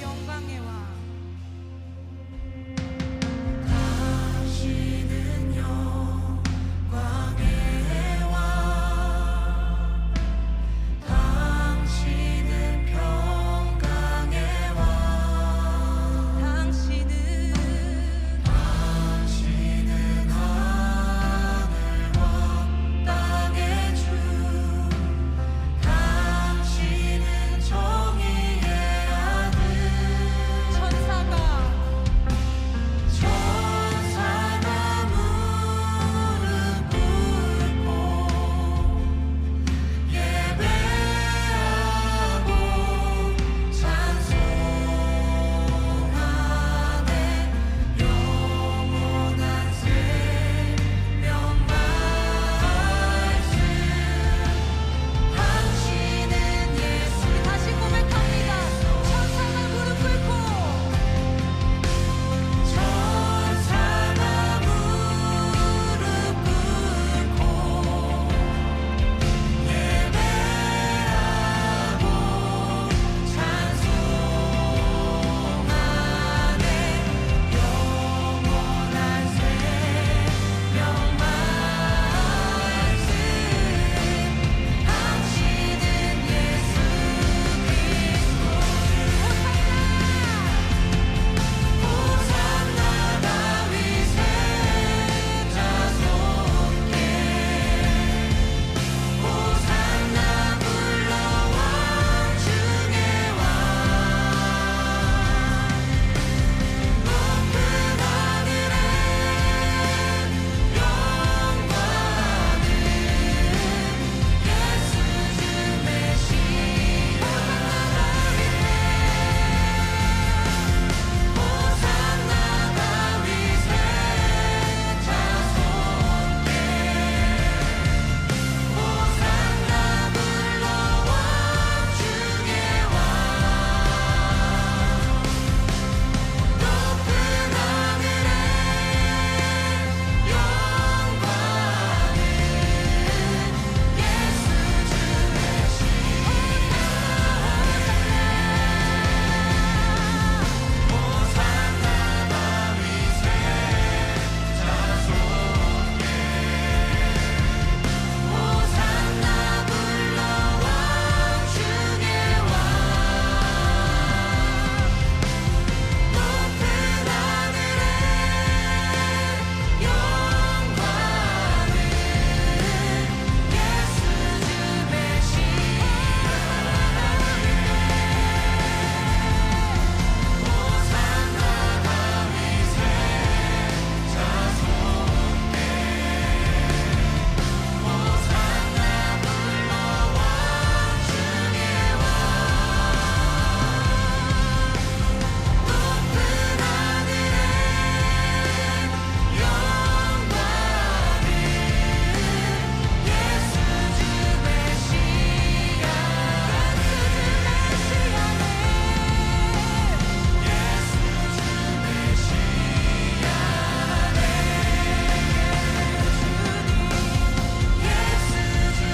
영광의 왕. 당신은 영광의 왕, 당신은 평강의 왕, 당신은 하늘과 땅의 주, 당신은 정의의 아들, 천사가 무릎 꿇고 예배하고 찬송하네. 영원한 생명 말씀, 당신은 예수. 다시 고백합니다. 천사가 무릎 꿇고 천사가 무릎 꿇고 예배하고 찬송하네. 영원한 생명 말씀, 당신은 예수 그리스도. 호산나 다윗의 자손께, 호산나 불러 왕 중의 왕, 높은 하늘에 영광은 예수 주 메시아. 호산나 다윗의 자손께, 호산나 불러 왕 중의 왕, 높은 하늘에 영광은 예수 주 메시아. 호산나 다윗의 자손께, 호산나 불러 왕 중의 왕, 높은 하늘에 영광은 예수 주 메시아. 호산나 다윗의 자손께, 호산나 불러 왕 중의 왕, 높은 하늘에 영광은 예수 주 메시아. 예수 주 메시아네. 예수 주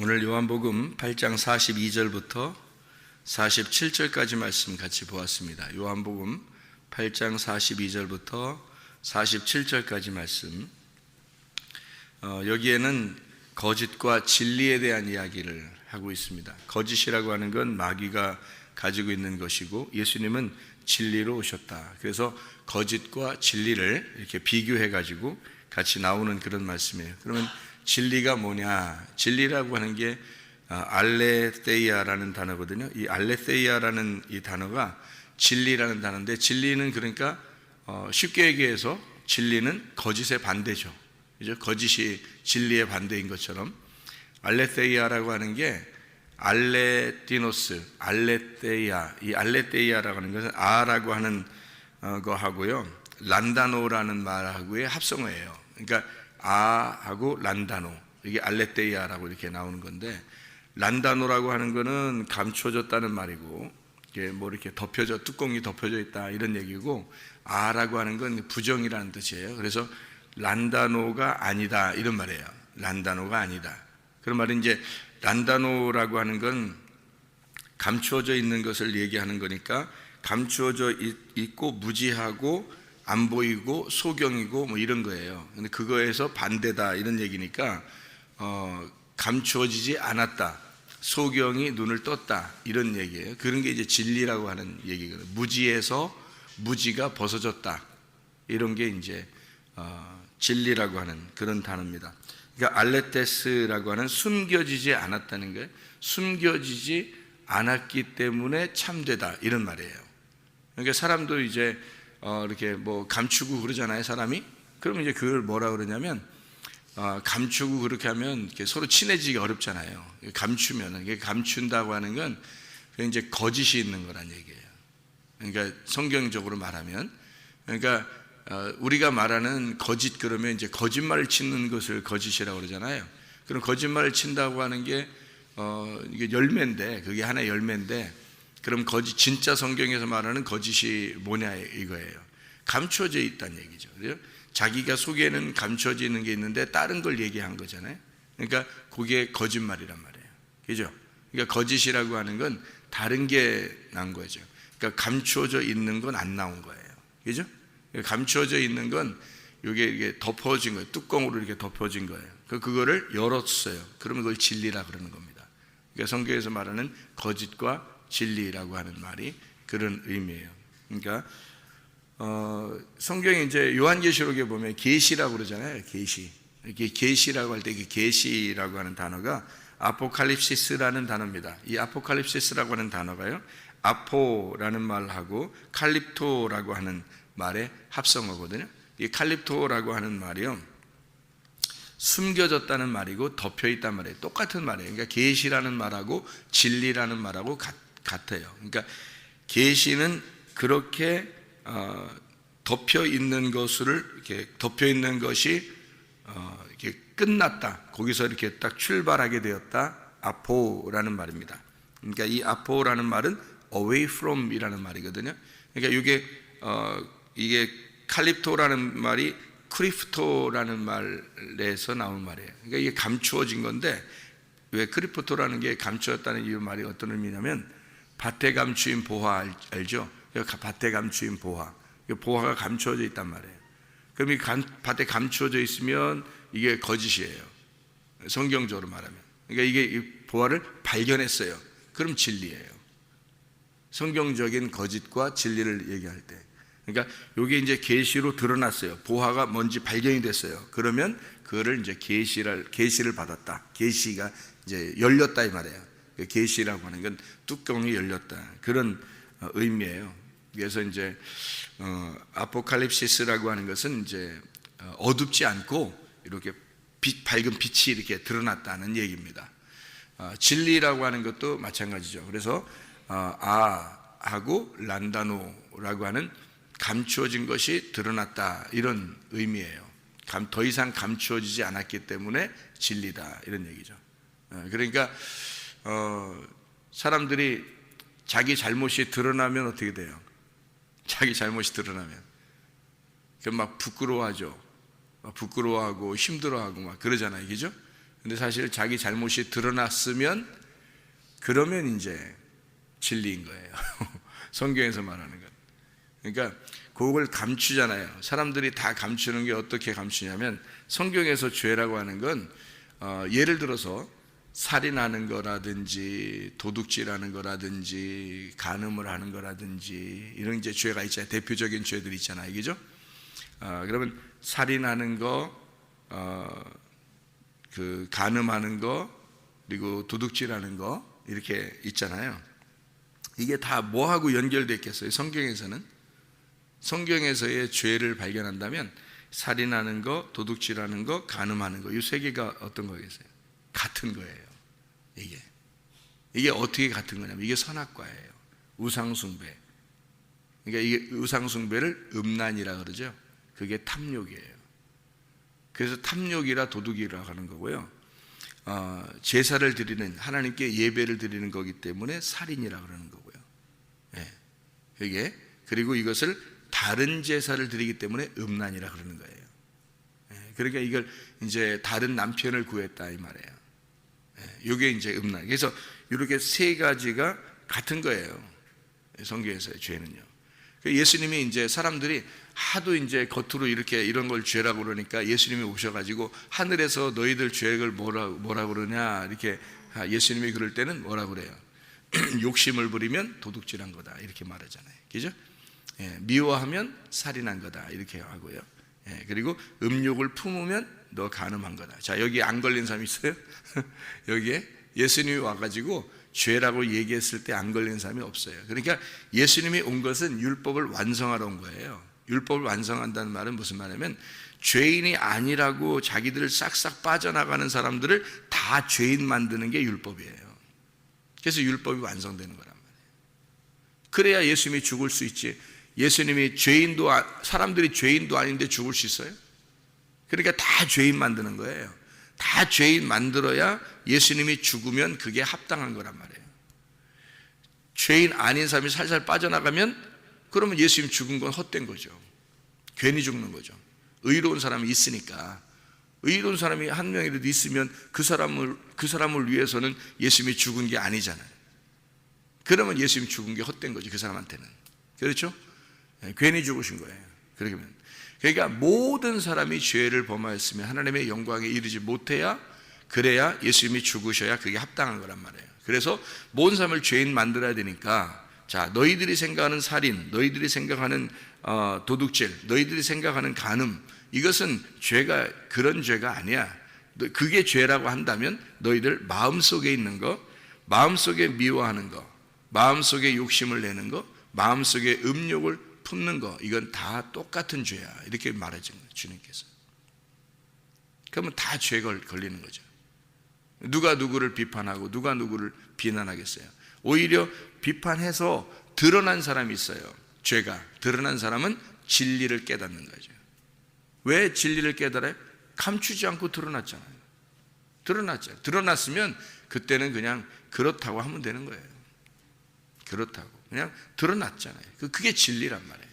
오늘 요한복음 8장 42절부터 47절까지 말씀 같이 보았습니다. 요한복음 8장 42절부터 47절까지 말씀, 여기에는 거짓과 진리에 대한 이야기를 하고 있습니다. 거짓이라고 하는 건 마귀가 가지고 있는 것이고, 예수님은 진리로 오셨다. 그래서 거짓과 진리를 이렇게 비교해 가지고 같이 나오는 그런 말씀이에요. 그러면 진리가 뭐냐? 진리라고 하는 게 알레테이아라는 단어거든요. 이 알레테이아라는 이 단어가 진리라는 단어인데, 진리는 그러니까 쉽게 얘기해서 진리는 거짓의 반대죠. 그죠? 거짓이 진리의 반대인 것처럼 알레테이아라고 하는 게 알레티노스, 알레테이아, 이 알레테이아라고 하는 것은 아라고 하는 거 하고요, 란다노라는 말하고의 합성어예요. 그러니까 아하고 란다노, 이게 알레테이아라고 이렇게 나오는 건데, 란다노라고 하는 거는 감춰졌다는 말이고, 이게 뭐 이렇게 덮여져, 뚜껑이 덮여져 있다 이런 얘기고, 아라고 하는 건 부정이라는 뜻이에요. 그래서 란다노가 아니다 이런 말이에요. 란다노가 아니다. 그런 말은 이제 란다노라고 하는 건 감추어져 있는 것을 얘기하는 거니까, 감추어져 있고 무지하고 안 보이고 소경이고 뭐 이런 거예요. 근데 그거에서 반대다 이런 얘기니까 감추어지지 않았다, 소경이 눈을 떴다 이런 얘기예요. 그런 게 이제 진리라고 하는 얘기거든요. 무지에서 무지가 벗어졌다, 이런 게 이제 진리라고 하는 그런 단어입니다. 그러니까 알레테스라고 하는 숨겨지지 않았다는 거예요. 숨겨지지 않았기 때문에 참되다 이런 말이에요. 그러니까 사람도 이제 이렇게 뭐 감추고 그러잖아요, 사람이. 그러면 이제 그걸 뭐라 그러냐면, 감추고 그렇게 하면 이렇게 서로 친해지기 어렵잖아요. 감추면은, 이게 감춘다고 하는 건 그게 이제 거짓이 있는 거란 얘기예요. 그러니까 성경적으로 말하면, 그러니까 우리가 말하는 거짓, 그러면 이제 거짓말을 치는 것을 거짓이라고 그러잖아요. 그럼 거짓말을 친다고 하는 게 이게 열매인데, 그게 하나의 열매인데, 그럼 거짓, 진짜 성경에서 말하는 거짓이 뭐냐 이거예요. 감추어져 있다는 얘기죠. 그래요? 자기가 속에는 감추어져 있는 게 있는데 다른 걸 얘기한 거잖아요. 그러니까 그게 거짓말이란 말이에요. 그죠? 그러니까 거짓이라고 하는 건 다른 게 난 거죠. 그러니까 감추어져 있는 건 안 나온 거예요. 그죠? 감추어져 있는 건 이게 덮어진 거예요. 뚜껑으로 이렇게 덮어진 거예요. 그거를 열었어요. 그러면 그걸 진리라 그러는 겁니다. 그러니까 성경에서 말하는 거짓과 진리라고 하는 말이 그런 의미예요. 그러니까 성경에 이제 요한계시록에 보면 계시라고 그러잖아요. 계시. 이렇게 계시라고 할 때 그 계시라고 하는 단어가 아포칼립시스라는 단어입니다. 이 아포칼립시스라고 하는 단어가요, 아포라는 말하고 칼립토라고 하는 말의 합성어거든요. 이 칼립토라고 하는 말이요, 숨겨졌다는 말이고 덮여 있단 말이에요. 똑같은 말이에요. 그러니까 계시라는 말하고 진리라는 말하고 같아요. 그러니까 계시는 그렇게 덮여 있는 것을, 이렇게 덮여 있는 것이 이렇게 끝났다, 거기서 이렇게 딱 출발하게 되었다, 아포라는 말입니다. 그러니까 이 아포라는 말은 away from 이라는 말이거든요. 그러니까 이게 칼립토라는 말이 크리프토라는 말에서 나온 말이에요. 그러니까 이게 감추어진 건데, 왜 크리프토라는 게 감추었다는 이 말이 어떤 의미냐면, 밭에 감추인 보화 알죠? 밭에 감추인 보화, 보화가 감추어져 있단 말이에요. 그럼 이 밭에 감추어져 있으면 이게 거짓이에요, 성경적으로 말하면. 그러니까 이게 이 보화를 발견했어요. 그럼 진리예요. 성경적인 거짓과 진리를 얘기할 때. 그러니까 이게 이제 계시로 드러났어요. 보화가 뭔지 발견이 됐어요. 그러면 그거를 이제 계시를 받았다. 계시가 이제 열렸다 이 말이에요. 계시라고 하는 건 뚜껑이 열렸다, 그런 의미예요. 그래서 이제 아포칼립시스라고 하는 것은 이제 어둡지 않고 이렇게 밝은 빛이 이렇게 드러났다는 얘기입니다. 진리라고 하는 것도 마찬가지죠. 그래서 아하고 란다노라고 하는 감추어진 것이 드러났다, 이런 의미예요. 더 이상 감추어지지 않았기 때문에 진리다, 이런 얘기죠. 그러니까 사람들이 자기 잘못이 드러나면 어떻게 돼요? 자기 잘못이 드러나면 그럼 막 부끄러워하죠. 부끄러워하고 힘들어하고 막 그러잖아요, 그죠? 근데 사실 자기 잘못이 드러났으면 그러면 이제 진리인 거예요. 성경에서 말하는 것. 그러니까 그걸 감추잖아요. 사람들이 다 감추는 게 어떻게 감추냐면, 성경에서 죄라고 하는 건 예를 들어서 살인하는 거라든지 도둑질하는 거라든지 간음을 하는 거라든지 이런 이제 죄가 있잖아요. 대표적인 죄들이 있잖아요, 그죠? 그러면 살인하는 거, 그 간음하는 거, 그리고 도둑질하는 거, 이렇게 있잖아요. 이게 다 뭐하고 연결되어 있겠어요? 성경에서는, 성경에서의 죄를 발견한다면 살인하는 거, 도둑질하는 거, 간음하는 거, 이 세 개가 어떤 거겠어요? 같은 거예요. 이게 어떻게 같은 거냐면 이게 선악과예요. 우상숭배. 그러니까 이게 우상숭배를 음란이라 그러죠. 그게 탐욕이에요. 그래서 탐욕이라 도둑이라 하는 거고요. 제사를 드리는, 하나님께 예배를 드리는 거기 때문에 살인이라 그러는 거고요. 이게, 그리고 이것을 다른 제사를 드리기 때문에 음란이라 그러는 거예요. 그러니까 이걸 이제 다른 남편을 구했다 이 말이에요. 이게 이제 음란. 그래서 이렇게 세 가지가 같은 거예요. 성경에서의 죄는요. 예수님이 이제 사람들이 하도 이제 겉으로 이렇게 이런 걸 죄라고 그러니까 예수님이 오셔가지고 하늘에서 너희들 죄를 뭐라 그러냐 이렇게 예수님이 그럴 때는 뭐라 그래요? 욕심을 부리면 도둑질한 거다 이렇게 말하잖아요. 그죠? 미워하면 살인한 거다 이렇게 하고요. 그리고 음욕을 품으면 너 간음한 거다. 자, 여기 안 걸린 사람 있어요? 여기에 예수님이 와가지고 죄라고 얘기했을 때 안 걸린 사람이 없어요. 그러니까 예수님이 온 것은 율법을 완성하러 온 거예요. 율법을 완성한다는 말은 무슨 말이냐면 죄인이 아니라고 자기들을 싹싹 빠져나가는 사람들을 다 죄인 만드는 게 율법이에요. 그래서 율법이 완성되는 거란 말이에요. 그래야 예수님이 죽을 수 있지. 예수님이 사람들이 죄인도 아닌데 죽을 수 있어요? 그러니까 다 죄인 만드는 거예요. 다 죄인 만들어야 예수님이 죽으면 그게 합당한 거란 말이에요. 죄인 아닌 사람이 살살 빠져나가면 그러면 예수님 죽은 건 헛된 거죠. 괜히 죽는 거죠. 의로운 사람이 있으니까. 의로운 사람이 한 명이라도 있으면 그 사람을 위해서는 예수님이 죽은 게 아니잖아요. 그러면 예수님이 죽은 게 헛된 거죠. 그 사람한테는. 그렇죠? 괜히 죽으신 거예요. 그러니까 모든 사람이 죄를 범하였으면 하나님의 영광에 이르지 못해야, 그래야 예수님이 죽으셔야 그게 합당한 거란 말이에요. 그래서 모든 사람을 죄인 만들어야 되니까, 자, 너희들이 생각하는 살인, 너희들이 생각하는 도둑질, 너희들이 생각하는 간음, 이것은 죄가 그런 죄가 아니야. 그게 죄라고 한다면 너희들 마음속에 있는 거, 마음속에 미워하는 거, 마음속에 욕심을 내는 거, 마음속에 음욕을 품는 거, 이건 다 똑같은 죄야. 이렇게 말해준 거예요, 주님께서. 그러면 다 죄 걸리는 거죠. 누가 누구를 비판하고 누가 누구를 비난하겠어요? 오히려 비판해서 드러난 사람이 있어요. 죄가 드러난 사람은 진리를 깨닫는 거죠. 왜 진리를 깨달아요? 감추지 않고 드러났잖아요. 드러났으면 그때는 그냥 그렇다고 하면 되는 거예요. 그렇다고 그냥 드러났잖아요. 그게 진리란 말이에요.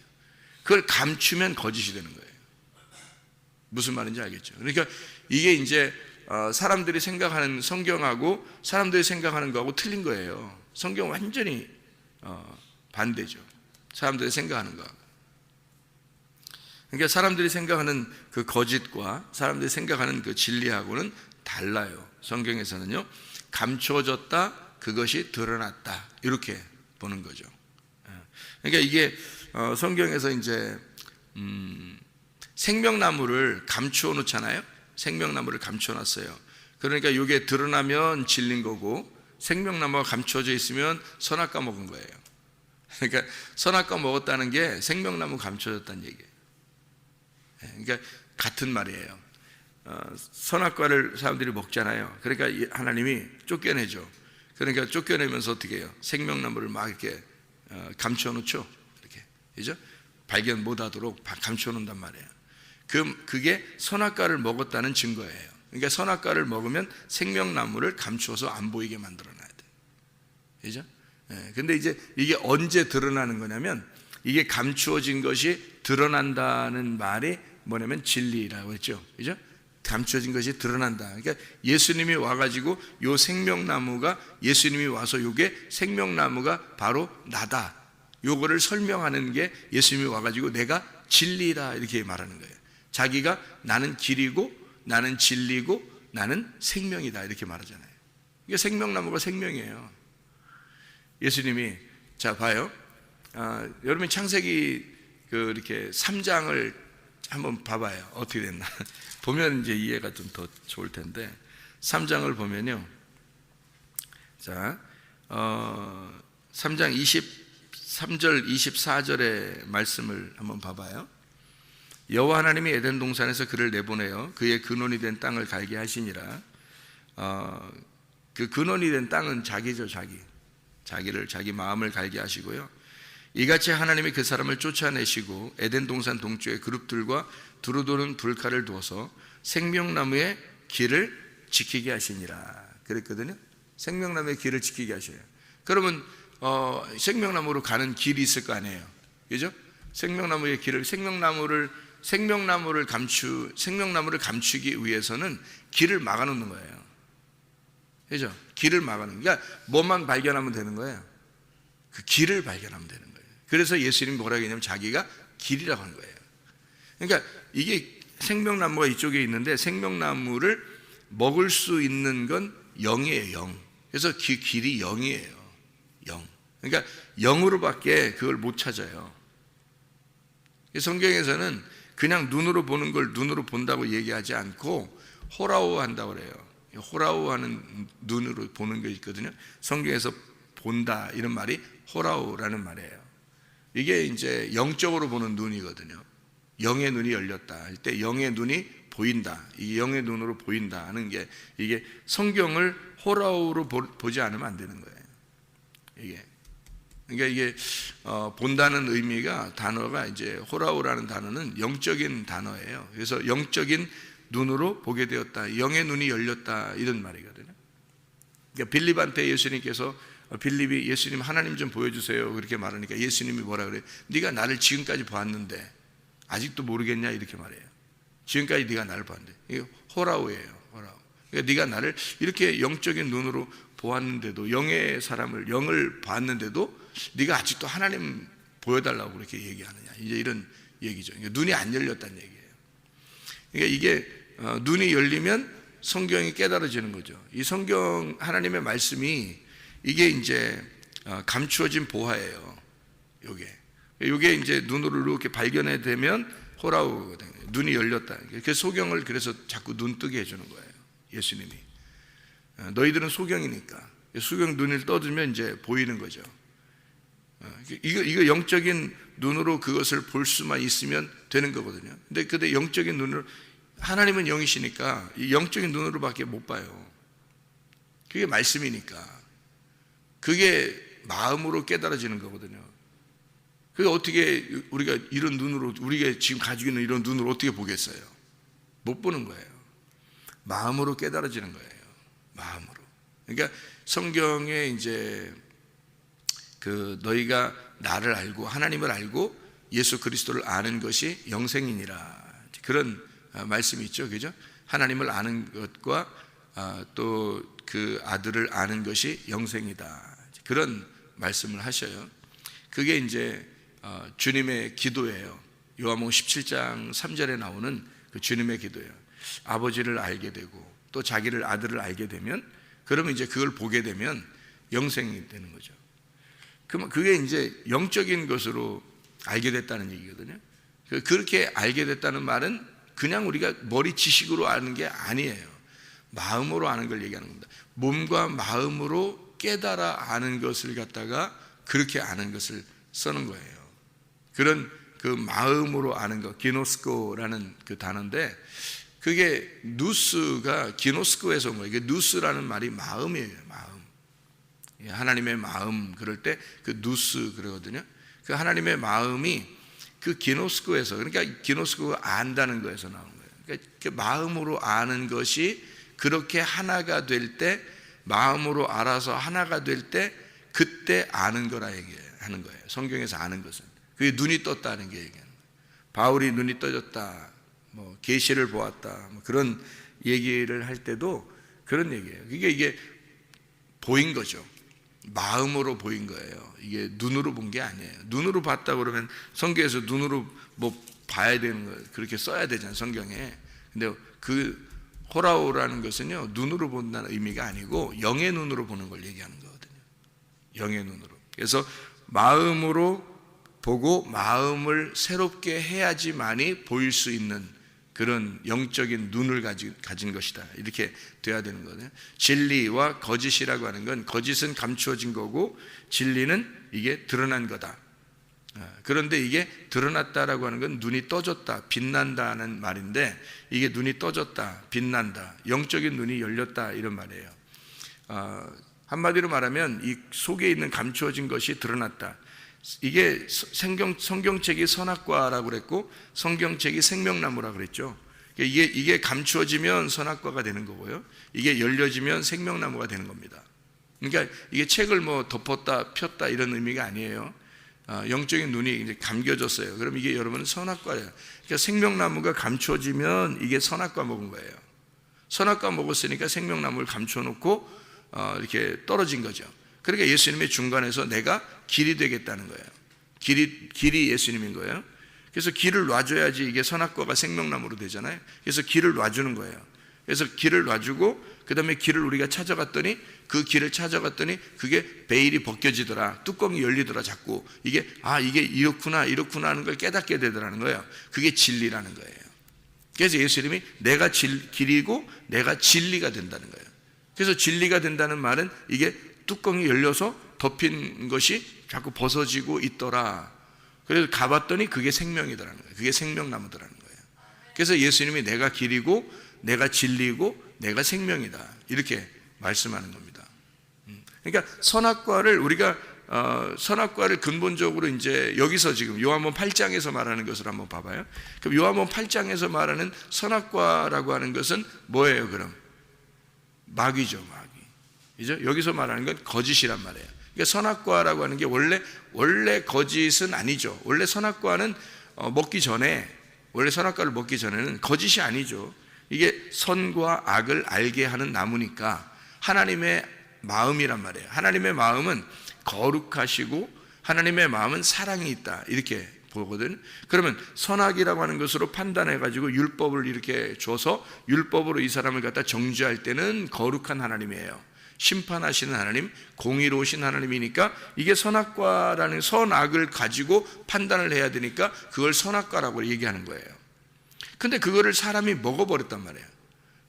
그걸 감추면 거짓이 되는 거예요. 무슨 말인지 알겠죠? 그러니까 이게 이제 사람들이 생각하는 성경하고 사람들이 생각하는 거하고 틀린 거예요. 성경은 완전히 반대죠. 사람들이 생각하는 거. 그러니까 사람들이 생각하는 그 거짓과 사람들이 생각하는 그 진리하고는 달라요. 성경에서는요, 감추어졌다, 그것이 드러났다, 이렇게 보는 거죠. 그러니까 이게 성경에서 이제 생명나무를 감추어 놓잖아요. 생명나무를 감추어 놨어요. 그러니까 이게 드러나면 진리인 거고, 생명나무가 감추어져 있으면 선악과 먹은 거예요. 그러니까 선악과 먹었다는 게 생명나무 감추어졌다는 얘기예요. 그러니까 같은 말이에요. 선악과를 사람들이 먹잖아요. 그러니까 하나님이 쫓겨내죠. 그러니까 쫓겨내면서 어떻게 해요? 생명나무를 막 이렇게 감추어 놓죠. 이렇게, 그죠? 발견 못하도록 감추어 놓는단 말이에요. 그게 선악과를 먹었다는 증거예요. 그러니까 선악과를 먹으면 생명나무를 감추어서 안 보이게 만들어놔야 돼. 그죠? 근데 이제 이게 언제 드러나는 거냐면, 이게 감추어진 것이 드러난다는 말이 뭐냐면 진리라고 했죠. 그죠? 감추어진 것이 드러난다. 그러니까 예수님이 와가지고 요 생명나무가, 예수님이 와서 요게 생명나무가 바로 나다, 요거를 설명하는 게 예수님이 와가지고 내가 진리라 이렇게 말하는 거예요. 자기가 나는 길이고 나는 진리고 나는 생명이다 이렇게 말하잖아요. 이게 생명나무가 생명이에요. 예수님이, 자 봐요. 여러분 창세기 이렇게 3장을 한번 봐봐요. 어떻게 됐나. 보면 이제 이해가 좀 더 좋을 텐데, 3장을 보면요. 자, 3장 23절, 24절의 말씀을 한번 봐봐요. 여호와 하나님이 에덴 동산에서 그를 내보내어 그의 근원이 된 땅을 갈게 하시니라. 그 근원이 된 땅은 자기죠. 자기 마음을 갈게 하시고요. 이같이 하나님이 그 사람을 쫓아내시고 에덴 동산 동쪽에 그룹들과 두루도는 불칼을 두어서 생명나무의 길을 지키게 하시니라 그랬거든요. 생명나무의 길을 지키게 하셔요. 그러면 생명나무로 가는 길이 있을 거 아니에요. 그죠? 생명나무의 길을 생명나무를 감추기 위해서는 길을 막아놓는 거예요. 그죠? 길을 막아놓는. 그러니까 뭐만 발견하면 되는 거예요. 그 길을 발견하면 되는 거예요. 그래서 예수님이 뭐라고 했냐면 자기가 길이라고 하는 거예요. 그러니까 이게 생명나무가 이쪽에 있는데 생명나무를 먹을 수 있는 건 영이에요. 영. 그래서 길이 영이에요. 영. 그러니까 영으로밖에 그걸 못 찾아요. 성경에서는 그냥 눈으로 보는 걸 눈으로 본다고 얘기하지 않고 호라오 한다고 그래요. 호라오 하는 눈으로 보는 게 있거든요. 성경에서 본다 이런 말이 호라오라는 말이에요. 이게 이제 영적으로 보는 눈이거든요. 영의 눈이 열렸다 할 때 영의 눈이 보인다. 이 영의 눈으로 보인다 하는 게 이게 성경을 호라오로 보지 않으면 안 되는 거예요. 그러니까 이게 본다는 의미가 단어가 이제 호라오라는 단어는 영적인 단어예요. 그래서 영적인 눈으로 보게 되었다. 영의 눈이 열렸다 이런 말이거든요. 그러니까 빌립한테 예수님께서 빌립이 예수님 하나님 좀 보여주세요 그렇게 말하니까 예수님이 뭐라 그래요? 네가 나를 지금까지 보았는데 아직도 모르겠냐 이렇게 말해요. 지금까지 네가 나를 보았는데 이게 호라오예요. 호라오. 그러니까 네가 나를 이렇게 영적인 눈으로 보았는데도 영의 사람을 영을 봤는데도 네가 아직도 하나님 보여달라고 그렇게 얘기하느냐 이제 이런 얘기죠. 그러니까 눈이 안 열렸다는 얘기예요. 그러니까 이게 눈이 열리면 성경이 깨달아지는 거죠. 이 성경 하나님의 말씀이 이게 이제 감추어진 보화예요. 요게 이제 눈으로 이렇게 발견해 되면 호라오거든요. 눈이 열렸다. 그 소경을 그래서 자꾸 눈 뜨게 해주는 거예요. 예수님이. 너희들은 소경이니까 소경 눈을 떠들면 이제 보이는 거죠. 이거 영적인 눈으로 그것을 볼 수만 있으면 되는 거거든요. 근데 영적인 눈으로 하나님은 영이시니까 이 영적인 눈으로밖에 못 봐요. 그게 말씀이니까. 그게 마음으로 깨달아지는 거거든요. 그게 어떻게 우리가 이런 눈으로 우리가 지금 가지고 있는 이런 눈으로 어떻게 보겠어요? 못 보는 거예요. 마음으로 깨달아지는 거예요. 마음으로. 그러니까 성경에 이제 그 너희가 나를 알고 하나님을 알고 예수 그리스도를 아는 것이 영생이니라 그런 말씀이 있죠, 그죠? 하나님을 아는 것과 또 그 아들을 아는 것이 영생이다 그런 말씀을 하셔요. 그게 이제 주님의 기도예요. 요한복음 17장 3절에 나오는 그 주님의 기도예요. 아버지를 알게 되고 또 자기를 아들을 알게 되면 그러면 이제 그걸 보게 되면 영생이 되는 거죠. 그게 이제 영적인 것으로 알게 됐다는 얘기거든요. 그렇게 알게 됐다는 말은 그냥 우리가 머리 지식으로 아는 게 아니에요. 마음으로 아는 걸 얘기하는 겁니다. 몸과 마음으로 깨달아 아는 것을 갖다가 그렇게 아는 것을 쓰는 거예요. 그런 그 마음으로 아는 것, 기노스코라는 그 단어인데 그게 누스가 기노스코에서 온 거예요. 이게 누스라는 말이 마음이에요. 마음. 하나님의 마음 그럴 때 그 누스 그러거든요. 그 하나님의 마음이 그 기노스코에서 그러니까 기노스코가 안다는 거에서 나온 거예요. 그러니까 그 마음으로 아는 것이 그렇게 하나가 될 때 마음으로 알아서 하나가 될 때 그때 아는 거라 얘기하는 거예요. 성경에서 아는 것은 그게 눈이 떴다는 게 얘기하는 거예요. 바울이 눈이 떠졌다, 뭐 계시를 보았다, 뭐 그런 얘기를 할 때도 그런 얘기예요. 이게 보인 거죠. 마음으로 보인 거예요. 이게 눈으로 본 게 아니에요. 눈으로 봤다 그러면 성경에서 눈으로 뭐 봐야 되는 거 그렇게 써야 되잖아요, 성경에. 근데 그 호라오라는 것은요 눈으로 본다는 의미가 아니고 영의 눈으로 보는 걸 얘기하는 거거든요. 영의 눈으로. 그래서 마음으로 보고 마음을 새롭게 해야지만이 보일 수 있는 그런 영적인 눈을 가진 것이다. 이렇게 돼야 되는 거거든요. 진리와 거짓이라고 하는 건 거짓은 감추어진 거고 진리는 이게 드러난 거다. 그런데 이게 드러났다라고 하는 건 눈이 떠졌다, 빛난다는 말인데, 이게 눈이 떠졌다, 빛난다, 영적인 눈이 열렸다 이런 말이에요. 한마디로 말하면 이 속에 있는 감추어진 것이 드러났다. 이게 성경책이 선악과라고 그랬고 성경책이 생명나무라고 그랬죠. 이게 감추어지면 선악과가 되는 거고요, 이게 열려지면 생명나무가 되는 겁니다. 그러니까 이게 책을 뭐 덮었다 폈다 이런 의미가 아니에요. 영적인 눈이 이제 감겨졌어요. 그럼 이게 여러분은 선악과예요. 그러니까 생명나무가 감추어지면 이게 선악과 먹은 거예요. 선악과 먹었으니까 생명나무를 감춰놓고 이렇게 떨어진 거죠. 그러니까 예수님의 중간에서 내가 길이 되겠다는 거예요. 길이 예수님인 거예요. 그래서 길을 놔줘야지 이게 선악과가 생명나무로 되잖아요. 그래서 길을 놔주는 거예요. 그래서 길을 놔주고 그 다음에 길을 우리가 찾아갔더니, 그 길을 찾아갔더니 그게 베일이 벗겨지더라, 뚜껑이 열리더라. 자꾸 이게 이렇구나 하는 걸 깨닫게 되더라는 거예요. 그게 진리라는 거예요. 그래서 예수님이 내가 길이고 내가 진리가 된다는 거예요. 그래서 진리가 된다는 말은 이게 뚜껑이 열려서 덮인 것이 자꾸 벗어지고 있더라. 그래서 가봤더니 그게 생명이더라는 거예요. 그게 생명나무더라는 거예요. 그래서 예수님이 내가 길이고 내가 진리고 내가 생명이다 이렇게 말씀하는 겁니다. 그러니까 선악과를 우리가 선악과를 근본적으로 이제 여기서 지금 요한복음 8장에서 말하는 것을 한번 봐봐요. 그럼 요한복음 8장에서 말하는 선악과라고 하는 것은 뭐예요? 그럼 마귀죠, 마귀. 그죠? 여기서 말하는 건 거짓이란 말이에요. 그러니까 선악과라고 하는 게 원래 거짓은 아니죠. 원래 선악과는 원래 선악과를 먹기 전에는 거짓이 아니죠. 이게 선과 악을 알게 하는 나무니까 하나님의 마음이란 말이에요. 하나님의 마음은 거룩하시고 하나님의 마음은 사랑이 있다 이렇게 보거든. 그러면 선악이라고 하는 것으로 판단해 가지고 율법을 이렇게 줘서 율법으로 이 사람을 갖다 정죄할 때는 거룩한 하나님이에요. 심판하시는 하나님, 공의로우신 하나님이니까 이게 선악과라는, 선악을 가지고 판단을 해야 되니까 그걸 선악과라고 얘기하는 거예요. 근데 그거를 사람이 먹어버렸단 말이에요.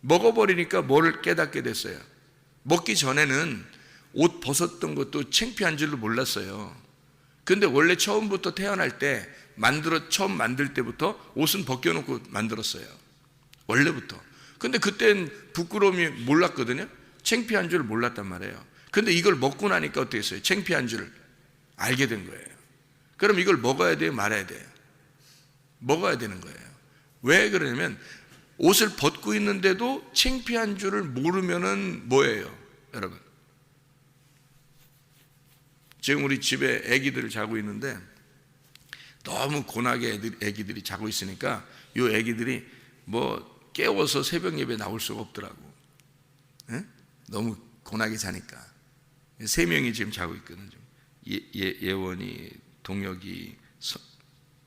먹어버리니까 뭐를 깨닫게 됐어요? 먹기 전에는 옷 벗었던 것도 창피한 줄로 몰랐어요. 근데 원래 처음부터 태어날 때 처음 만들 때부터 옷은 벗겨놓고 만들었어요. 원래부터. 근데 그땐 부끄러움이 몰랐거든요. 창피한 줄 몰랐단 말이에요. 근데 이걸 먹고 나니까 어떻게 했어요? 창피한 줄 알게 된 거예요. 그럼 이걸 먹어야 돼요? 말아야 돼요? 먹어야 되는 거예요. 왜 그러냐면 옷을 벗고 있는데도 창피한 줄을 모르면은 뭐예요, 여러분? 지금 우리 집에 아기들을 자고 있는데 너무 고나게 아기들이 자고 있으니까 이 아기들이 뭐 깨워서 새벽 예배 나올 수가 없더라고. 에? 너무 고나게 자니까. 3명이 지금 자고 있거든요. 예원이, 동혁이,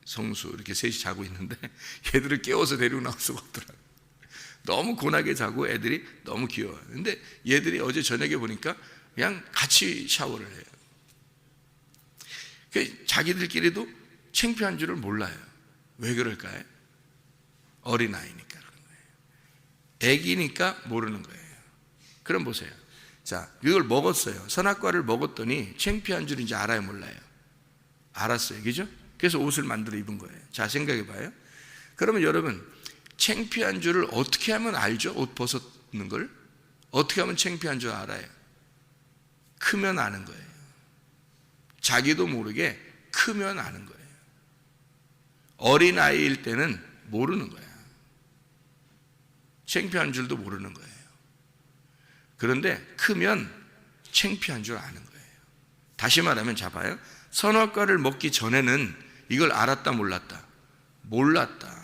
성수 이렇게 셋이 자고 있는데 얘들을 깨워서 데리고 나올 수가 없더라고. 너무 고나게 자고 애들이 너무 귀여워요. 근데 얘들이 어제 저녁에 보니까 그냥 같이 샤워를 해요. 자기들끼리도 창피한 줄을 몰라요. 왜 그럴까요? 어린아이니까 그런 거예요. 애기니까 모르는 거예요. 그럼 보세요. 자, 이걸 먹었어요. 선악과를 먹었더니 창피한 줄 이제 알아요, 몰라요? 알았어요. 그죠? 그래서 옷을 만들어 입은 거예요. 자, 생각해 봐요. 그러면 여러분, 창피한 줄을 어떻게 하면 알죠? 옷 벗었는 걸? 어떻게 하면 창피한 줄 알아요? 크면 아는 거예요. 자기도 모르게 크면 아는 거예요. 어린아이일 때는 모르는 거야. 창피한 줄도 모르는 거예요. 그런데 크면 창피한 줄 아는 거예요. 다시 말하면 잡아요. 선악과를 먹기 전에는 이걸 알았다 몰랐다? 몰랐다.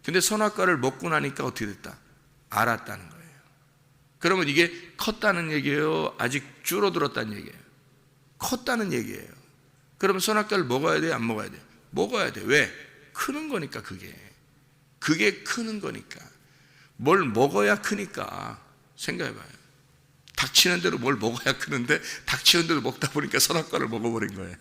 근데 선악과를 먹고 나니까 어떻게 됐다? 알았다는 거예요. 그러면 이게 컸다는 얘기예요? 아직 줄어들었다는 얘기예요? 컸다는 얘기예요. 그러면 선악과를 먹어야 돼요? 안 먹어야 돼요? 먹어야 돼요. 왜? 크는 거니까. 그게 크는 거니까. 뭘 먹어야 크니까. 생각해 봐요. 닥치는 대로 뭘 먹어야 크는데 닥치는 대로 먹다 보니까 선악과를 먹어버린 거예요.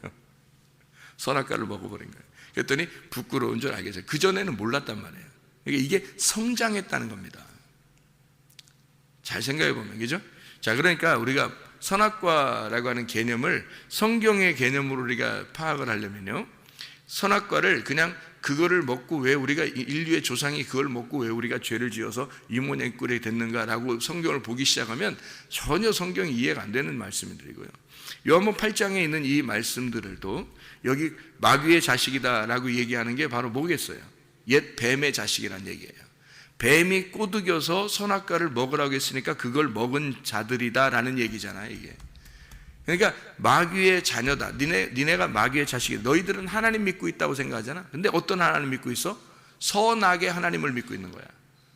선악과를 먹어버린 거예요. 그랬더니 부끄러운 줄 알겠어요. 그전에는 몰랐단 말이에요. 이게 성장했다는 겁니다. 잘 생각해 보면, 그죠? 자, 그러니까 우리가 선악과라고 하는 개념을 성경의 개념으로 우리가 파악을 하려면요, 선악과를 그냥 그거를 먹고 왜 우리가 인류의 조상이 그걸 먹고 왜 우리가 죄를 지어서 이 모양 꼴이 됐는가라고 성경을 보기 시작하면 전혀 성경이 이해가 안 되는 말씀들이고요. 요한복음 8장에 있는 이 말씀들도 여기 마귀의 자식이다라고 얘기하는 게 바로 뭐겠어요? 옛 뱀의 자식이란 얘기예요. 뱀이 꼬드겨서 선악과를 먹으라고 했으니까 그걸 먹은 자들이다라는 얘기잖아요, 이게. 그러니까 마귀의 자녀다. 니네가 마귀의 자식이다. 너희들은 하나님 믿고 있다고 생각하잖아. 근데 어떤 하나님 믿고 있어? 선악의 하나님을 믿고 있는 거야.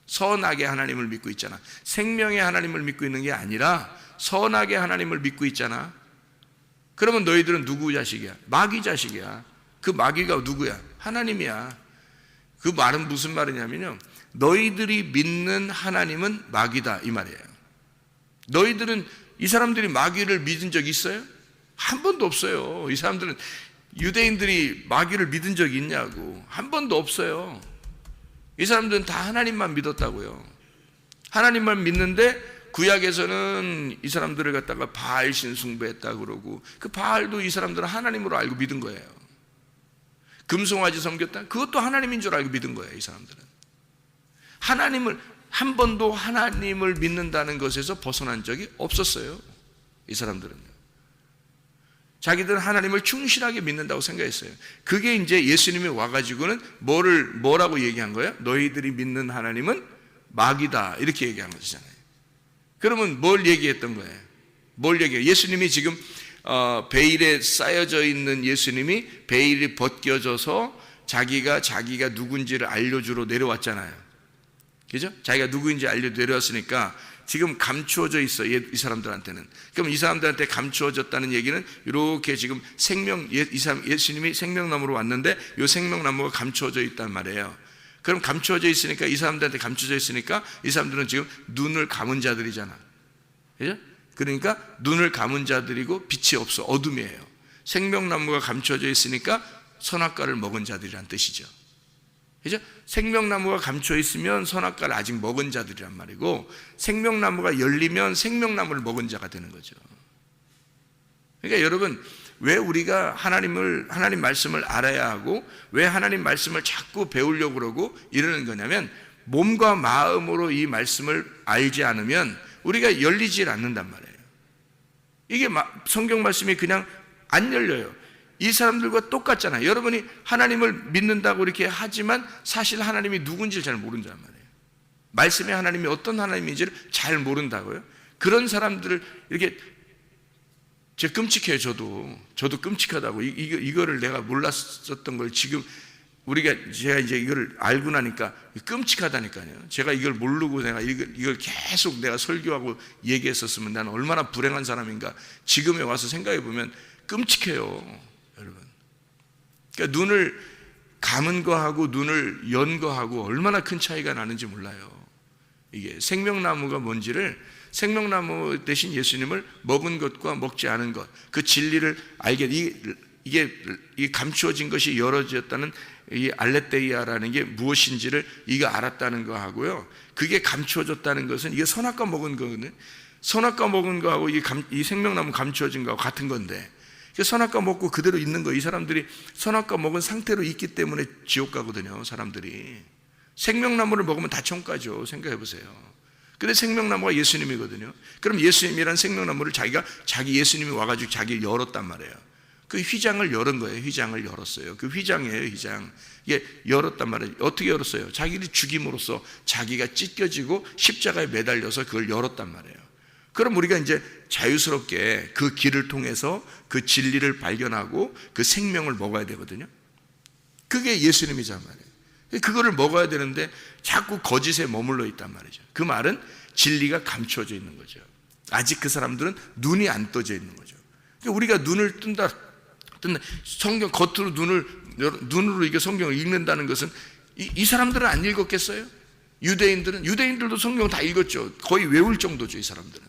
선악의 하나님을 믿고 있잖아. 생명의 하나님을 믿고 있는 게 아니라 선악의 하나님을 믿고 있잖아. 그러면 너희들은 누구 자식이야? 마귀 자식이야. 그 마귀가 누구야? 하나님이야. 그 말은 무슨 말이냐면요, 너희들이 믿는 하나님은 마귀다 이 말이에요. 너희들은, 이 사람들이 마귀를 믿은 적 있어요? 한 번도 없어요. 이 사람들은, 유대인들이 마귀를 믿은 적이 있냐고. 한 번도 없어요. 이 사람들은 다 하나님만 믿었다고요. 하나님만 믿는데 구약에서는 이 사람들을 갖다가 바알 신 숭배했다 그러고, 그 바알도 이 사람들은 하나님으로 알고 믿은 거예요. 금송아지 섬겼다? 그것도 하나님인 줄 알고 믿은 거예요, 이 사람들은. 하나님을, 한 번도 하나님을 믿는다는 것에서 벗어난 적이 없었어요, 이 사람들은요. 자기들은 하나님을 충실하게 믿는다고 생각했어요. 그게 이제 예수님이 와가지고는 뭐라고 얘기한 거예요? 너희들이 믿는 하나님은 마귀다, 이렇게 얘기한 거잖아요. 그러면 뭘 얘기했던 거예요? 뭘 얘기해요? 예수님이 지금 베일에 쌓여져 있는 예수님이 베일이 벗겨져서 자기가 누군지를 알려주러 내려왔잖아요. 그죠? 자기가 누구인지 내려왔으니까 지금 감추어져 있어, 이 사람들한테는. 그럼 이 사람들한테 감추어졌다는 얘기는 이렇게 지금 예수님이 생명나무로 왔는데 이 생명나무가 감추어져 있단 말이에요. 그럼 감추어져 있으니까, 이 사람들한테 감추어져 있으니까 이 사람들은 지금 눈을 감은 자들이잖아. 그죠? 그러니까 눈을 감은 자들이고 빛이 없어, 어둠이에요. 생명나무가 감추어져 있으니까 선악과를 먹은 자들이란 뜻이죠. 그죠? 생명나무가 감추어 있으면 선악과를 아직 먹은 자들이란 말이고, 생명나무가 열리면 생명나무를 먹은 자가 되는 거죠. 그러니까 여러분, 왜 우리가 하나님 말씀을 알아야 하고 왜 하나님 말씀을 자꾸 배우려고 그러고 이러는 거냐면, 몸과 마음으로 이 말씀을 알지 않으면 우리가 열리질 않는단 말이에요. 이게 성경 말씀이 그냥 안 열려요. 이 사람들과 똑같잖아요. 여러분이 하나님을 믿는다고 이렇게 하지만 사실 하나님이 누군지를 잘 모른단 말이에요. 말씀의 하나님이 어떤 하나님인지를 잘 모른다고요. 그런 사람들을 이렇게, 제가 끔찍해요. 저도 끔찍하다고. 이거를 내가 몰랐었던 걸 지금 제가 이제 이걸 알고 나니까 끔찍하다니까요. 제가 이걸 모르고 내가 이걸 계속 내가 설교하고 얘기했었으면 나는 얼마나 불행한 사람인가. 지금에 와서 생각해 보면 끔찍해요, 여러분. 그러니까 눈을 감은 거하고 눈을 연 거하고 얼마나 큰 차이가 나는지 몰라요. 이게 생명나무가 뭔지를, 생명나무 대신 예수님을 먹은 것과 먹지 않은 것, 그 진리를 알게, 이게 감추어진 것이 열어졌다는 이 알레테이아라는 게 무엇인지를 이거 알았다는 거하고요, 그게 감추어졌다는 것은 이게 선악과 먹은 거거든요. 선악과 먹은 거하고 이 생명나무 감추어진 거하고 같은 건데, 선악과 먹고 그대로 있는 거, 이 사람들이 선악과 먹은 상태로 있기 때문에 지옥 가거든요. 사람들이 생명나무를 먹으면 다 천국 가죠. 생각해 보세요. 근데 생명나무가 예수님이거든요. 그럼 예수님이란 생명나무를 자기 예수님이 와가지고 자기 열었단 말이에요. 그 휘장을 열은 거예요. 휘장을 열었어요. 그 휘장이에요, 휘장. 이게 열었단 말이에요. 어떻게 열었어요? 자기를 죽임으로써 자기가 찢겨지고 십자가에 매달려서 그걸 열었단 말이에요. 그럼 우리가 이제 자유스럽게 그 길을 통해서 그 진리를 발견하고 그 생명을 먹어야 되거든요. 그게 예수님이란 말이에요. 그거를 먹어야 되는데 자꾸 거짓에 머물러 있단 말이죠. 그 말은 진리가 감추어져 있는 거죠. 아직 그 사람들은 눈이 안 떠져 있는 거죠. 그러니까 우리가 눈을 뜬다, 성경 겉으로 눈으로 이게 성경을 읽는다는 것은 이 사람들은 안 읽었겠어요? 유대인들도 성경 다 읽었죠. 거의 외울 정도죠, 이 사람들은.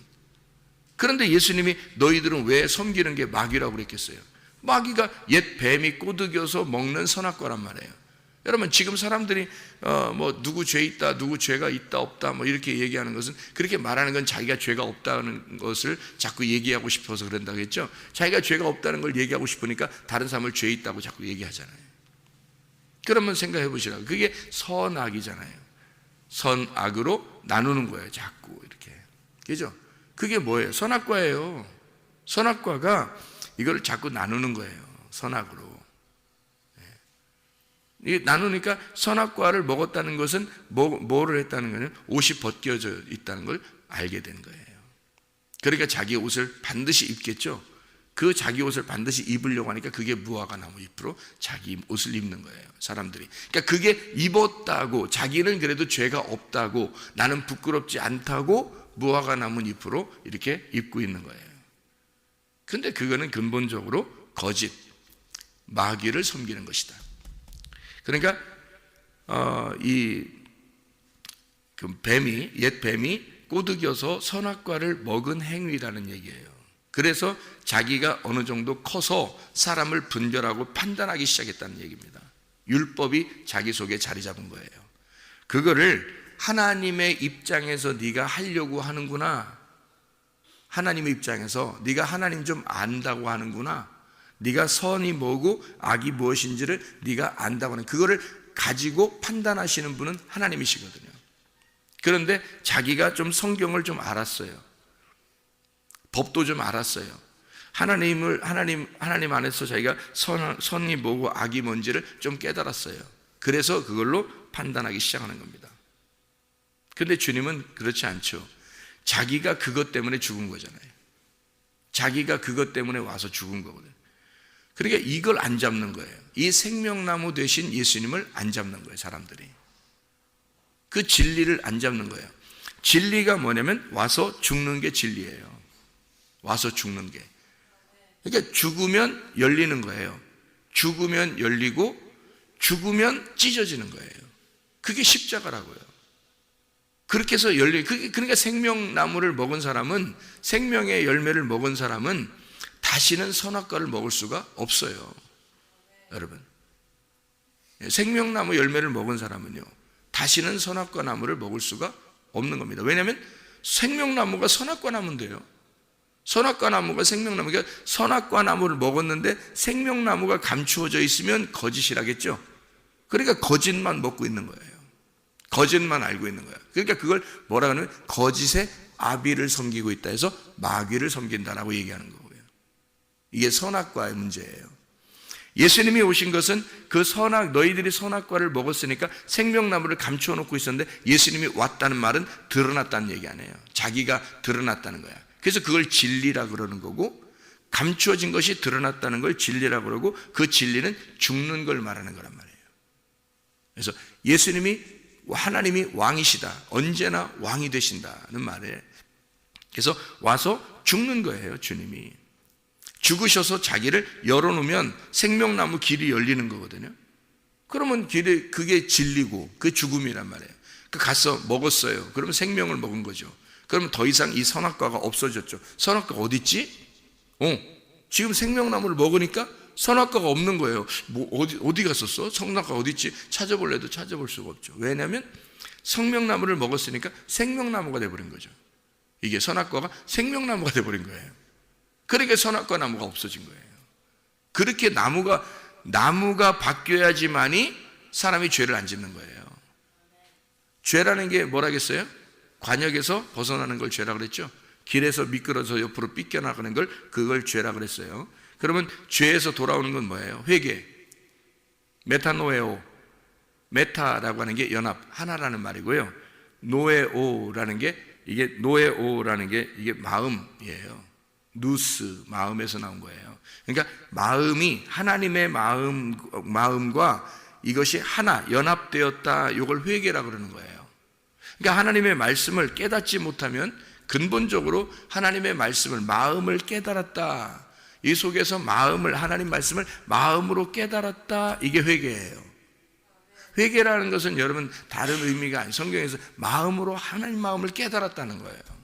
그런데 예수님이 너희들은 왜 섬기는 게 마귀라고 그랬겠어요? 마귀가 옛 뱀이 꼬드겨서 먹는 선악과란 말이에요. 여러분, 지금 사람들이 뭐 누구 죄 있다, 누구 죄가 있다 없다 뭐 이렇게 얘기하는 것은, 그렇게 말하는 건 자기가 죄가 없다는 것을 자꾸 얘기하고 싶어서 그런다고 했죠. 자기가 죄가 없다는 걸 얘기하고 싶으니까 다른 사람을 죄 있다고 자꾸 얘기하잖아요. 그러면 생각해 보시라고. 그게 선악이잖아요. 선악으로 나누는 거예요. 자꾸 이렇게. 그죠? 그게 뭐예요? 선악과예요. 선악과가 이걸 자꾸 나누는 거예요. 선악으로. 이게 나누니까 선악과를 먹었다는 것은 뭐를 했다는 거는 옷이 벗겨져 있다는 걸 알게 된 거예요. 그러니까 자기 옷을 반드시 입겠죠. 그 자기 옷을 반드시 입으려고 하니까 그게 무화과 나무 잎으로 자기 옷을 입는 거예요. 사람들이. 그러니까 그게 입었다고, 자기는 그래도 죄가 없다고, 나는 부끄럽지 않다고 무화과 나무 잎으로 이렇게 입고 있는 거예요. 근데 그거는 근본적으로 거짓, 마귀를 섬기는 것이다. 그러니까 옛 뱀이 꼬드겨서 선악과를 먹은 행위라는 얘기예요. 그래서 자기가 어느 정도 커서 사람을 분별하고 판단하기 시작했다는 얘기입니다. 율법이 자기 속에 자리 잡은 거예요. 그거를 하나님의 입장에서 네가 하려고 하는구나. 하나님의 입장에서 네가 하나님 좀 안다고 하는구나. 네가 선이 뭐고 악이 무엇인지를 네가 안다고 하는, 그거를 가지고 판단하시는 분은 하나님이시거든요. 그런데 자기가 좀 성경을 좀 알았어요. 법도 좀 알았어요. 하나님 안에서 자기가 선이 뭐고 악이 뭔지를 좀 깨달았어요. 그래서 그걸로 판단하기 시작하는 겁니다. 근데 주님은 그렇지 않죠. 자기가 그것 때문에 죽은 거잖아요. 자기가 그것 때문에 와서 죽은 거거든요. 그러니까 이걸 안 잡는 거예요. 이 생명나무 되신 예수님을 안 잡는 거예요, 사람들이. 그 진리를 안 잡는 거예요. 진리가 뭐냐면 와서 죽는 게 진리예요. 와서 죽는 게. 그러니까 죽으면 열리는 거예요. 죽으면 열리고 죽으면 찢어지는 거예요. 그게 십자가라고요. 그렇게 해서 그러니까 생명나무를 먹은 사람은, 생명의 열매를 먹은 사람은 다시는 선악과를 먹을 수가 없어요. 여러분, 생명나무 열매를 먹은 사람은요, 다시는 선악과 나무를 먹을 수가 없는 겁니다. 왜냐하면 생명나무가 선악과 나무인데요. 선악과 나무가 생명나무, 그러니까 선악과 나무를 먹었는데 생명나무가 감추어져 있으면 거짓이라겠죠. 그러니까 거짓만 먹고 있는 거예요. 거짓만 알고 있는 거예요. 그러니까 그걸 뭐라 하냐면 거짓의 아비를 섬기고 있다 해서 마귀를 섬긴다라고 얘기하는 거고요. 이게 선악과의 문제예요. 예수님이 오신 것은 그 너희들이 선악과를 먹었으니까 생명나무를 감추어 놓고 있었는데, 예수님이 왔다는 말은 드러났다는 얘기 아니에요. 자기가 드러났다는 거야. 그래서 그걸 진리라 그러는 거고, 감추어진 것이 드러났다는 걸 진리라 그러고, 그 진리는 죽는 걸 말하는 거란 말이에요. 그래서 하나님이 왕이시다, 언제나 왕이 되신다는 말에, 그래서 와서 죽는 거예요. 주님이 죽으셔서 자기를 열어놓으면 생명나무 길이 열리는 거거든요. 그러면 그게 진리고 그 죽음이란 말이에요. 가서 먹었어요. 그러면 생명을 먹은 거죠. 그러면 더 이상 이 선악과가 없어졌죠. 선악과 어디 있지? 지금 생명나무를 먹으니까 선악과가 없는 거예요. 어디 갔었어? 선악과 어디 있지? 찾아볼래도 찾아볼 수가 없죠. 왜냐하면 생명나무를 먹었으니까 생명나무가 돼버린 거죠. 이게 선악과가 생명나무가 돼버린 거예요. 그러니까 선악과 나무가 없어진 거예요. 그렇게 나무가 바뀌어야지만이 사람이 죄를 안 짓는 거예요. 죄라는 게 뭐라겠어요? 관역에서 벗어나는 걸 죄라 그랬죠. 길에서 미끄러져 옆으로 삐껴나가는 걸, 그걸 죄라 그랬어요. 그러면 죄에서 돌아오는 건 뭐예요? 회개. 메타노에오. 메타라고 하는 게 연합, 하나라는 말이고요. 노에오라는 게 이게 마음이에요. 누스, 마음에서 나온 거예요. 그러니까 마음이 하나님의 마음과 이것이 하나 연합되었다, 이걸 회개라 그러는 거예요. 그러니까 하나님의 말씀을 깨닫지 못하면 근본적으로 하나님의 말씀을, 마음을 깨달았다, 이 속에서 하나님 말씀을 마음으로 깨달았다, 이게 회개예요. 회개라는 것은 여러분 다른 의미가 아니에요. 성경에서 마음으로 하나님 마음을 깨달았다는 거예요.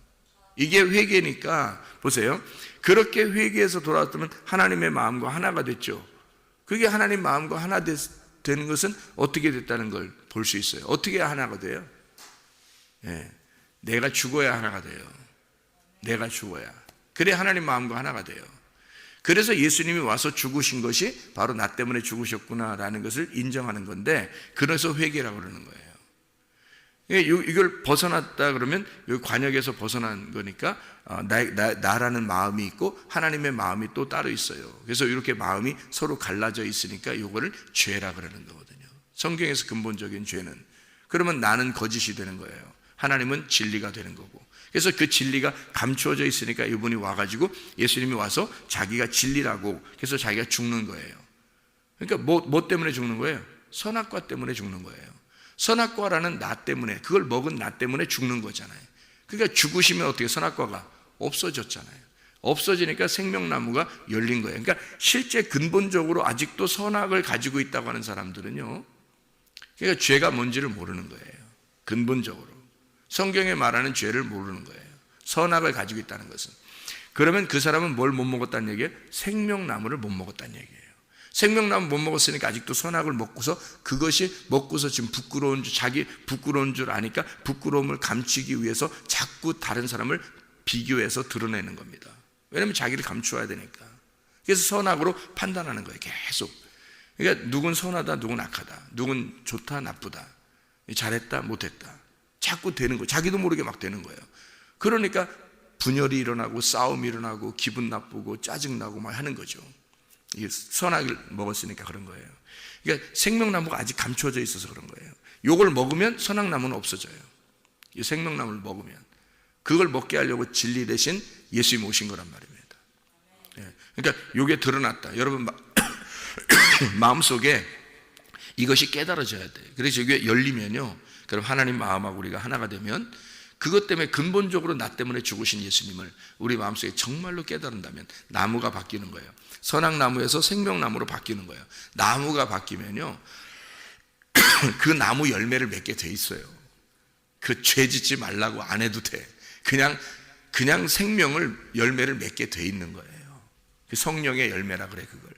이게 회개니까 보세요. 그렇게 회개해서 돌아왔다면 하나님의 마음과 하나가 됐죠. 그게 하나님 마음과 하나 되는 것은 어떻게 됐다는 걸 볼 수 있어요. 어떻게 하나가 돼요? 내가 죽어야 하나가 돼요. 내가 죽어야. 그래 하나님 마음과 하나가 돼요. 그래서 예수님이 와서 죽으신 것이 바로 나 때문에 죽으셨구나라는 것을 인정하는 건데, 그래서 회개라고 그러는 거예요. 이걸 벗어났다 그러면 이 관역에서 벗어난 거니까 나라는 마음이 있고 하나님의 마음이 또 따로 있어요. 그래서 이렇게 마음이 서로 갈라져 있으니까 이거를 죄라 그러는 거거든요. 성경에서 근본적인 죄는, 그러면 나는 거짓이 되는 거예요. 하나님은 진리가 되는 거고. 그래서 그 진리가 감추어져 있으니까 이분이 와가지고 예수님이 와서 자기가 진리라고, 그래서 자기가 죽는 거예요. 그러니까 뭐 때문에 죽는 거예요? 선악과 때문에 죽는 거예요. 선악과라는 나 때문에, 그걸 먹은 나 때문에 죽는 거잖아요. 그러니까 죽으시면 어떻게, 선악과가 없어졌잖아요. 없어지니까 생명나무가 열린 거예요. 그러니까 실제 근본적으로 아직도 선악을 가지고 있다고 하는 사람들은요, 그러니까 죄가 뭔지를 모르는 거예요. 근본적으로 성경에 말하는 죄를 모르는 거예요. 선악을 가지고 있다는 것은. 그러면 그 사람은 뭘 못 먹었다는 얘기예요? 생명나무를 못 먹었다는 얘기예요. 생명나무 못 먹었으니까 아직도 선악을 먹고서, 그것이 먹고서 지금 자기 부끄러운 줄 아니까 부끄러움을 감추기 위해서 자꾸 다른 사람을 비교해서 드러내는 겁니다. 왜냐하면 자기를 감추어야 되니까. 그래서 선악으로 판단하는 거예요, 계속. 그러니까 누군 선하다, 누군 악하다, 누군 좋다, 나쁘다, 잘했다, 못했다, 자꾸 되는 거예요. 자기도 모르게 막 되는 거예요. 그러니까 분열이 일어나고 싸움이 일어나고 기분 나쁘고 짜증나고 막 하는 거죠. 이게 선악을 먹었으니까 그런 거예요. 그러니까 생명나무가 아직 감추어져 있어서 그런 거예요. 요걸 먹으면 선악나무는 없어져요. 이 생명나무를 먹으면. 그걸 먹게 하려고 진리 대신 예수님이 오신 거란 말입니다. 그러니까 요게 드러났다. 여러분 마음속에 이것이 깨달아져야 돼요. 그래서 이게 열리면요, 그럼 하나님 마음하고 우리가 하나가 되면, 그것 때문에 근본적으로 나 때문에 죽으신 예수님을 우리 마음속에 정말로 깨달은다면 나무가 바뀌는 거예요. 선악나무에서 생명나무로 바뀌는 거예요. 나무가 바뀌면요, 그 나무 열매를 맺게 돼 있어요. 그 죄 짓지 말라고 안 해도 돼. 그냥 생명을, 열매를 맺게 돼 있는 거예요. 그 성령의 열매라 그래, 그걸.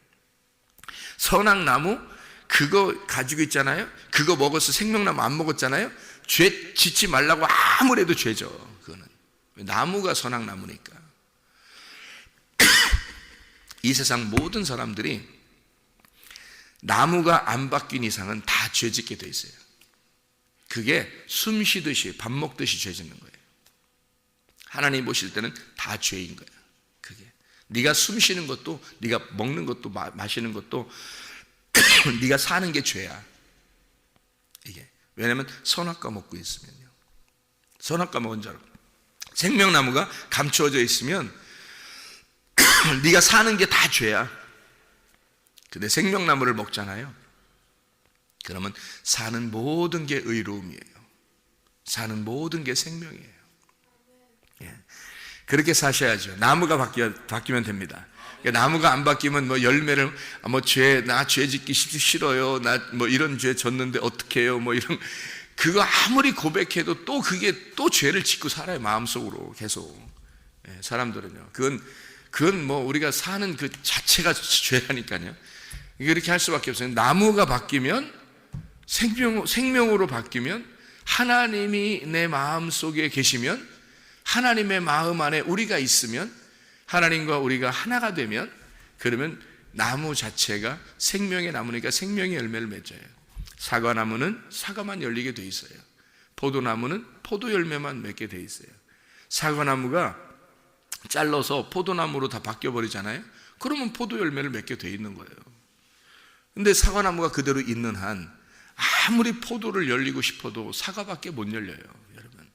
선악나무 그거 가지고 있잖아요. 그거 먹어서 생명나무 안 먹었잖아요. 죄 짓지 말라고 아무래도 죄죠. 그거는 나무가 선악나무니까. 이 세상 모든 사람들이 나무가 안 바뀐 이상은 다 죄 짓게 돼 있어요. 그게 숨 쉬듯이 밥 먹듯이 죄 짓는 거예요. 하나님 보실 때는 다 죄인 거예요. 그게 네가 숨 쉬는 것도, 네가 먹는 것도, 마시는 것도 네가 사는 게 죄야. 이게 왜냐하면 선악과 먹고 있으면요, 선악과 먹은 자로 생명나무가 감추어져 있으면 네가 사는 게 다 죄야. 근데 생명나무를 먹잖아요. 그러면 사는 모든 게 의로움이에요. 사는 모든 게 생명이에요. 그렇게 사셔야죠. 나무가 바뀌면 됩니다. 나무가 안 바뀌면 뭐 열매를, 나 죄 짓기 싫어요, 나 뭐 이런 죄 졌는데 어떻게 해요, 뭐 이런, 그거 아무리 고백해도 또 그게 또 죄를 짓고 살아요, 마음속으로 계속. 사람들은요, 그건 뭐 우리가 사는 그 자체가 죄라니까요. 이렇게 할 수밖에 없어요. 나무가 바뀌면, 생명으로 바뀌면, 하나님이 내 마음 속에 계시면, 하나님의 마음 안에 우리가 있으면, 하나님과 우리가 하나가 되면, 그러면 나무 자체가 생명의 나무니까 생명의 열매를 맺어요. 사과나무는 사과만 열리게 돼 있어요. 포도나무는 포도 열매만 맺게 돼 있어요. 사과나무가 잘라서 포도나무로 다 바뀌어버리잖아요. 그러면 포도 열매를 맺게 돼 있는 거예요. 근데 사과나무가 그대로 있는 한 아무리 포도를 열리고 싶어도 사과밖에 못 열려요, 여러분.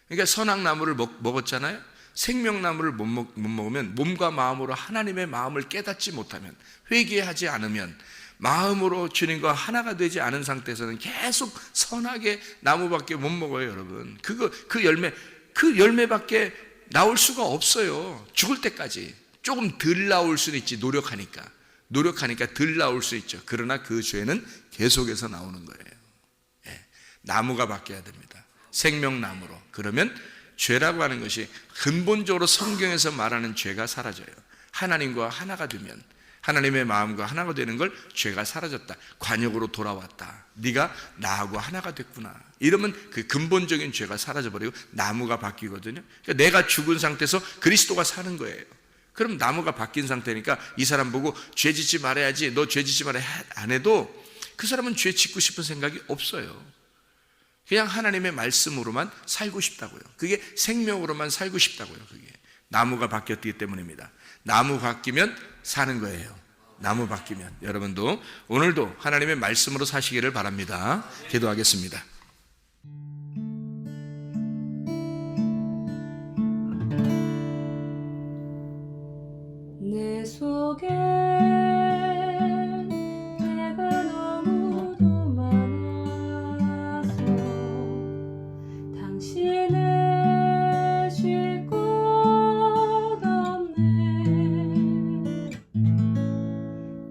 그러니까 선악나무를 먹었잖아요. 생명나무를 못 먹으면, 몸과 마음으로 하나님의 마음을 깨닫지 못하면, 회개하지 않으면, 마음으로 주님과 하나가 되지 않은 상태에서는 계속 선악의 나무밖에 못 먹어요, 여러분. 그 열매밖에 나올 수가 없어요. 죽을 때까지. 조금 덜 나올 수는 있지, 노력하니까 덜 나올 수 있죠. 그러나 그 죄는 계속해서 나오는 거예요. 나무가 바뀌어야 됩니다. 생명나무로. 그러면 죄라고 하는 것이 근본적으로 성경에서 말하는 죄가 사라져요. 하나님과 하나가 되면, 하나님의 마음과 하나가 되는 걸 죄가 사라졌다, 관역으로 돌아왔다, 네가 나하고 하나가 됐구나, 이러면 그 근본적인 죄가 사라져버리고 나무가 바뀌거든요. 그러니까 내가 죽은 상태에서 그리스도가 사는 거예요. 그럼 나무가 바뀐 상태니까 이 사람 보고 죄 짓지 말아야지, 너 죄 짓지 말아야 안 해도 그 사람은 죄 짓고 싶은 생각이 없어요. 그냥 하나님의 말씀으로만 살고 싶다고요. 그게 생명으로만 살고 싶다고요. 그게 나무가 바뀌었기 때문입니다. 나무 바뀌면 사는 거예요. 나무 바뀌면. 여러분도 오늘도 하나님의 말씀으로 사시기를 바랍니다. 기도하겠습니다. 내 속에 내가 너무도 많아서 당신을 쉴 곳 없네.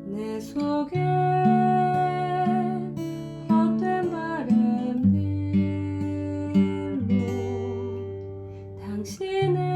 내 속에 헛된 바램들로 당신을